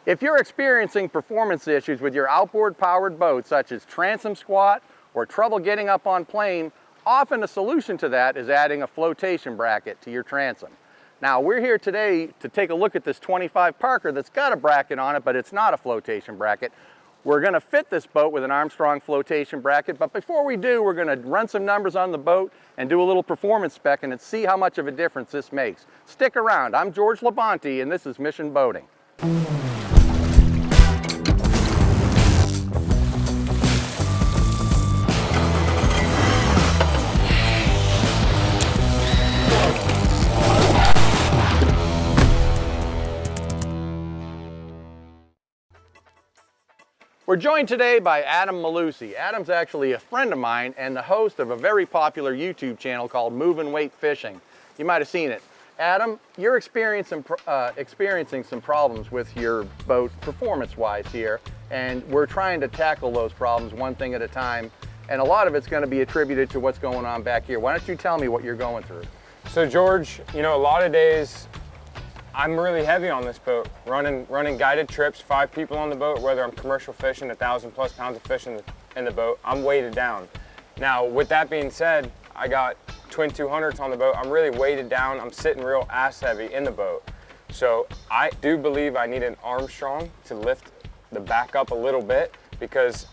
If you're experiencing performance issues with your outboard powered boat, such as transom squat or trouble getting up on plane, often a solution to that is adding a flotation bracket to your transom. Now we're here today to take a look at this 25 Parker that's got a bracket on it, but it's not a flotation bracket. We're going to fit this boat with an Armstrong flotation bracket, but before we do, we're going to run some numbers on the boat and do a little performance spec and see how much of a difference this makes. Stick around. I'm George LaBonte and this is Mission Boating. We're joined today by Adam Mellusi. Adam's actually a friend of mine and the host of a very popular YouTube channel called Movin Weight Fishing. You might have seen it. Adam, you're experiencing some problems with your boat performance-wise here, and we're trying to tackle those problems one thing at a time, and a lot of it's going to be attributed to what's going on back here. Why don't you tell me what you're going through? So George, you know, a lot of days I'm really heavy on this boat, running guided trips, 5 people on the boat, whether I'm commercial fishing, 1,000+ pounds of fish in the boat, I'm weighted down. Now, with that being said, I got twin 200s on the boat. I'm really weighted down. I'm sitting real ass heavy in the boat. So I do believe I need an Armstrong to lift the back up a little bit, because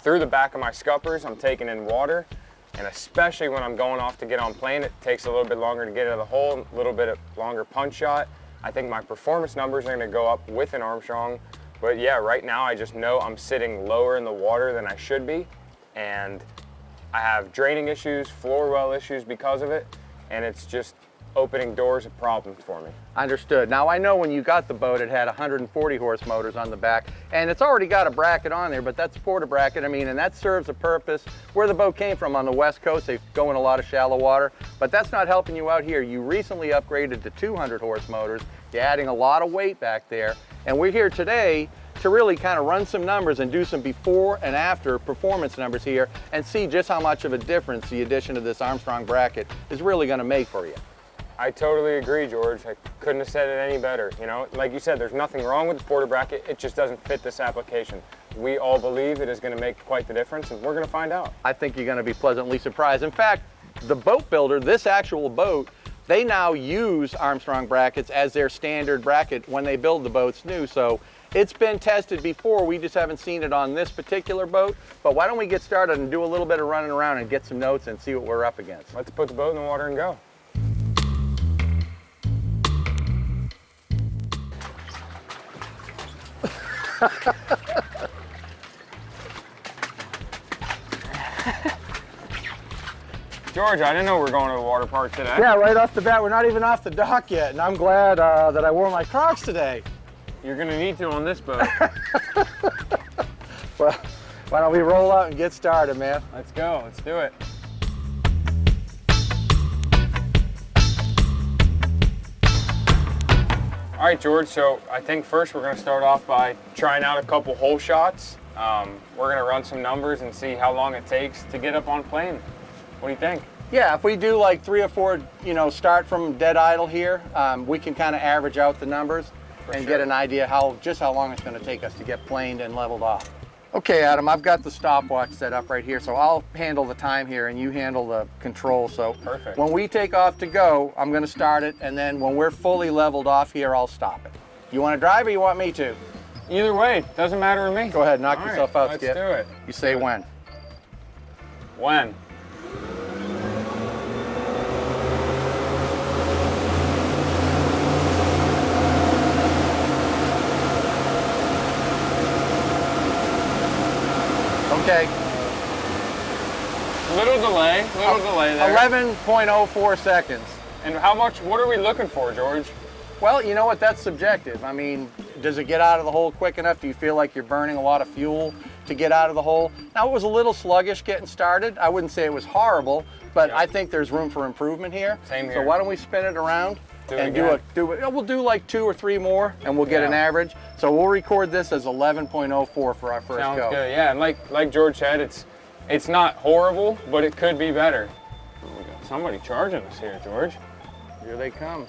through the back of my scuppers, I'm taking in water. And especially when I'm going off to get on plane, it takes a little bit longer to get out of the hole, a little bit longer punch shot. I think my performance numbers are going to go up with an Armstrong, but yeah, right now I just know I'm sitting lower in the water than I should be, and I have draining issues, floor well issues because of it, and it's just opening doors of problems for me. Understood. Now I know when you got the boat it had 140 horse motors on the back, and it's already got a bracket on there, but that's a porta bracket, I mean, and that serves a purpose. Where the boat came from on the west coast, they go in a lot of shallow water, but that's not helping you out here. You recently upgraded to 200 horse motors, you're adding a lot of weight back there, and we're here today to really kind of run some numbers and do some before and after performance numbers here and see just how much of a difference the addition of this Armstrong bracket is really going to make for you. I totally agree, George. I couldn't have said it any better. You know, like you said, there's nothing wrong with the porta bracket. It just doesn't fit this application. We all believe it is going to make quite the difference, and we're going to find out. I think you're going to be pleasantly surprised. In fact, the boat builder, this actual boat, they now use Armstrong brackets as their standard bracket when they build the boats new. So it's been tested before. We just haven't seen it on this particular boat. But why don't we get started and do a little bit of running around and get some notes and see what we're up against. Let's put the boat in the water and go. George, I didn't know we were going to the water park today. Yeah, right off the bat, we're not even off the dock yet, and I'm glad that I wore my Crocs today. You're going to need to on this boat. Well, why don't we roll out and get started, man? Let's go, let's do it. All right, George, so I think first we're going to start off by trying out a couple hole shots. We're going to run some numbers and see how long it takes to get up on plane. What do you think? Yeah, if we do like 3 or 4, you know, start from dead idle here, we can kind of average out the numbers and get an idea just how long it's going to take us to get planed and leveled off. Okay, Adam, I've got the stopwatch set up right here, so I'll handle the time here and you handle the control. So perfect. When we take off to go, I'm going to start it, and then when we're fully leveled off here, I'll stop it. You want to drive or you want me to? Either way, doesn't matter to me. Go ahead, knock yourself out, Skip. Let's do it. You say when. When? Okay. Little delay there. 11.04 seconds. And what are we looking for, George? Well, you know what, that's subjective. I mean, does it get out of the hole quick enough? Do you feel like you're burning a lot of fuel to get out of the hole? Now, it was a little sluggish getting started. I wouldn't say it was horrible, but I think there's room for improvement here. Same here. So why don't we spin it around and we'll do like 2 or 3 more and we'll get an average. So we'll record this as 11.04 for our first go. Sounds good, yeah. And like George said, it's not horrible, but it could be better. Oh, we got somebody charging us here, George. Here they come.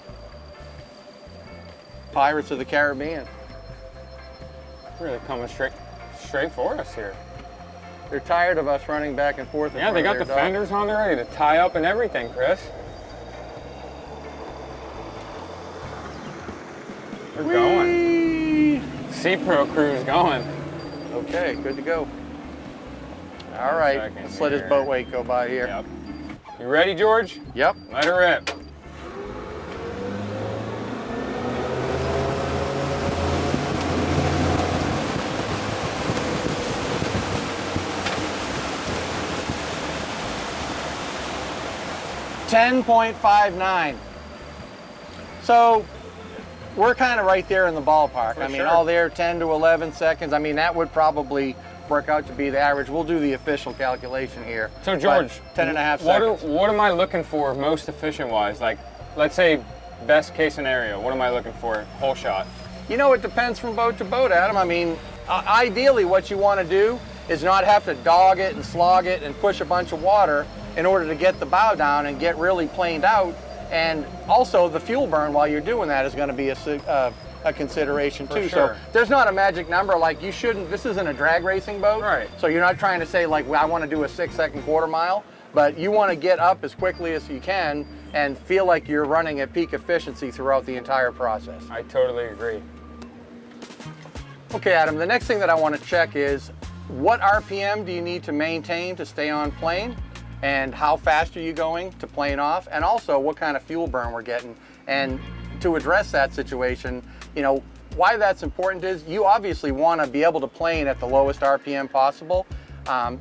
Pirates of the Caribbean. Really coming straight for us here. They're tired of us running back and forth. Yeah, they got the fenders on there ready to tie up and everything, Chris. We're going. C-Pro crew's going. Okay, good to go. All right, let's let his boat weight go by here. Yep. You ready, George? Yep. Let her rip. $10.59. So we're kind of right there in the ballpark. I mean, all there 10 to 11 seconds. I mean, that would probably work out to be the average. We'll do the official calculation here. So George, 10.5 seconds. What am I looking for most efficient wise? Like, let's say best case scenario, what am I looking for whole shot? You know, it depends from boat to boat, Adam. I mean, ideally what you want to do is not have to dog it and slog it and push a bunch of water in order to get the bow down and get really planed out. And also the fuel burn while you're doing that is going to be a consideration too. Sure. So there's not a magic number. Like, you shouldn't, this isn't a drag racing boat. Right. So you're not trying to say like, well, I want to do a 6-second quarter mile, but you want to get up as quickly as you can and feel like you're running at peak efficiency throughout the entire process. I totally agree. Okay, Adam, the next thing that I want to check is what RPM do you need to maintain to stay on plane? And how fast are you going to plane off? And also what kind of fuel burn we're getting. And to address that situation, you know, why that's important is you obviously want to be able to plane at the lowest RPM possible.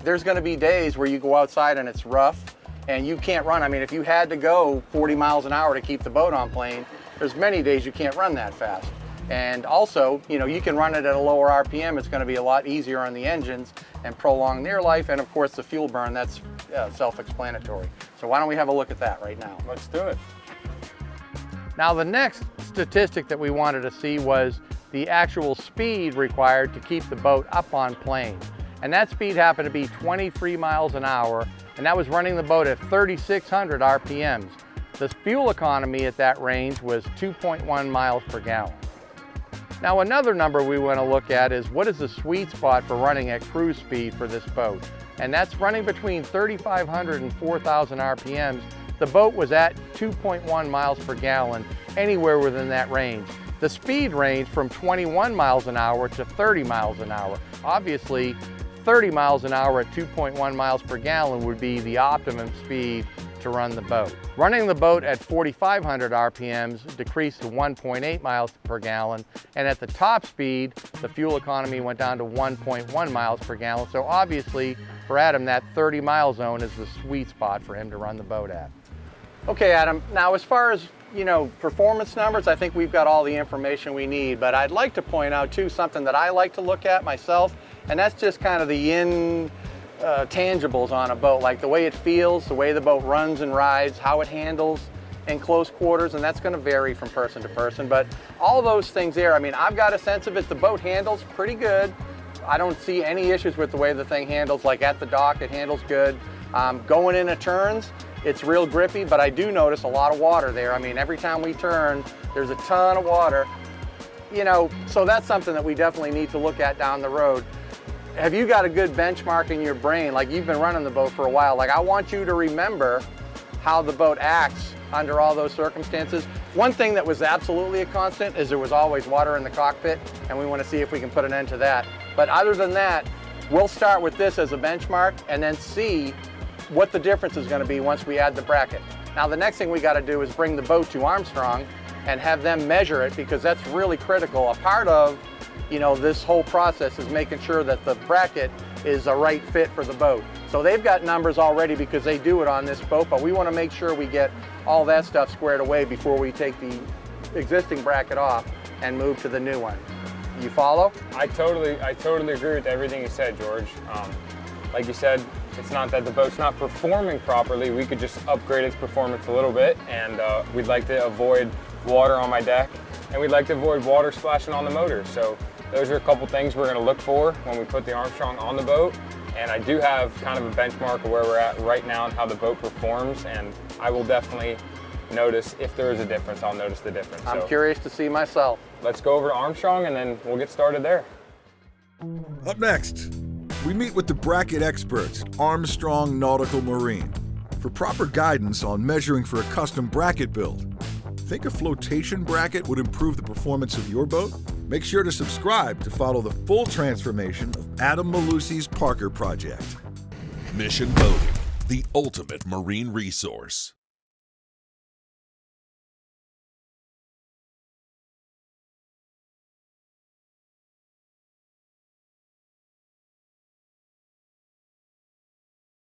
There's going to be days where you go outside and it's rough and you can't run. I mean, if you had to go 40 miles an hour to keep the boat on plane, there's many days you can't run that fast. And also, you know, you can run it at a lower RPM. It's going to be a lot easier on the engines and prolong their life. And of course, the fuel burn, that's self-explanatory. So why don't we have a look at that right now? Let's do it. Now, the next statistic that we wanted to see was the actual speed required to keep the boat up on plane. And that speed happened to be 23 miles an hour, and that was running the boat at 3,600 RPMs. The fuel economy at that range was 2.1 miles per gallon. Now, another number we want to look at is what is the sweet spot for running at cruise speed for this boat? And that's running between 3,500 and 4,000 RPMs. The boat was at 2.1 miles per gallon, anywhere within that range. The speed ranged from 21 miles an hour to 30 miles an hour. Obviously, 30 miles an hour at 2.1 miles per gallon would be the optimum speed to run the boat. Running the boat at 4,500 RPMs decreased to 1.8 miles per gallon, and at the top speed, the fuel economy went down to 1.1 miles per gallon. So obviously, for Adam, that 30-mile zone is the sweet spot for him to run the boat at. Okay, Adam, now as far as, you know, performance numbers, I think we've got all the information we need, but I'd like to point out too something that I like to look at myself, and that's just kind of the tangibles on a boat, like the way it feels, the way the boat runs and rides, how it handles in close quarters, and that's going to vary from person to person, but all those things there, I mean, I've got a sense of it. The boat handles pretty good. I don't see any issues with the way the thing handles. Like at the dock, it handles good. Going into turns, it's real grippy, but I do notice a lot of water there. I mean, every time we turn, there's a ton of water. You know, so that's something that we definitely need to look at down the road. Have you got a good benchmark in your brain? Like, you've been running the boat for a while. Like, I want you to remember how the boat acts under all those circumstances. One thing that was absolutely a constant is there was always water in the cockpit, and we want to see if we can put an end to that. But other than that, we'll start with this as a benchmark and then see what the difference is going to be once we add the bracket. Now, the next thing we got to do is bring the boat to Armstrong and have them measure it, because that's really critical. A part of, you know, this whole process is making sure that the bracket is a right fit for the boat. So they've got numbers already because they do it on this boat, but we want to make sure we get all that stuff squared away before we take the existing bracket off and move to the new one. You follow? I totally agree with everything you said, George. Like you said, it's not that the boat's not performing properly. We could just upgrade its performance a little bit, and we'd like to avoid water on my deck, and we'd like to avoid water splashing on the motor. So those are a couple things we're going to look for when we put the Armstrong on the boat. And I do have kind of a benchmark of where we're at right now and how the boat performs, and I will definitely notice if there is a difference. I'll notice the difference. I'm curious to see myself. Let's go over to Armstrong and then we'll get started there. Up next, we meet with the bracket experts at Armstrong Nautical Marine for proper guidance on measuring for a custom bracket build. Think a flotation bracket would improve the performance of your boat? Make sure to subscribe to follow the full transformation of Adam Mellusi's Parker project. Mission Boating, the ultimate marine resource.